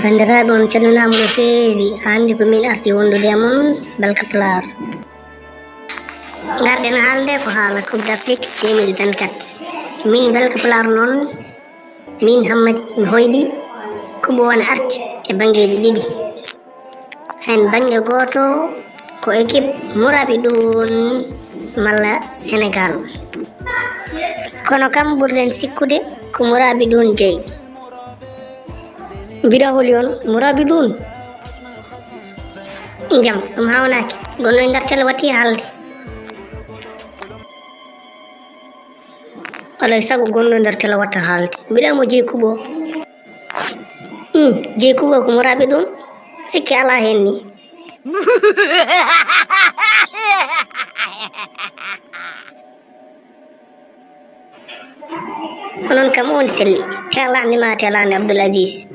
Bandiraɓe on calminama no feewi hande ko min arti wondude e mon Belka Pulaar. Garɗen haalde ko haala Coupe d'Afrique 2024. Min Belka Pulaar noon min Hammadi mi hoyɗi Kubo on arti e bangeji ɗiɗi. Hen bange goto ko équipe Mourabitoun malla Sénégal. Kono kam ɓurɗen sikkude ko Mourabitoun jeeyi. Mbiɗa holi on Mourabitoun jam ɗum hawnaki gonno e nder télé watti haalde alay saago gonno e nder télé watta haalde mbiɗamo jeeyi Kubo jeeyi Kubo ko Mourabitoun sikki ala hen ni onon kam on selli telande ma telande Abdoul Aziz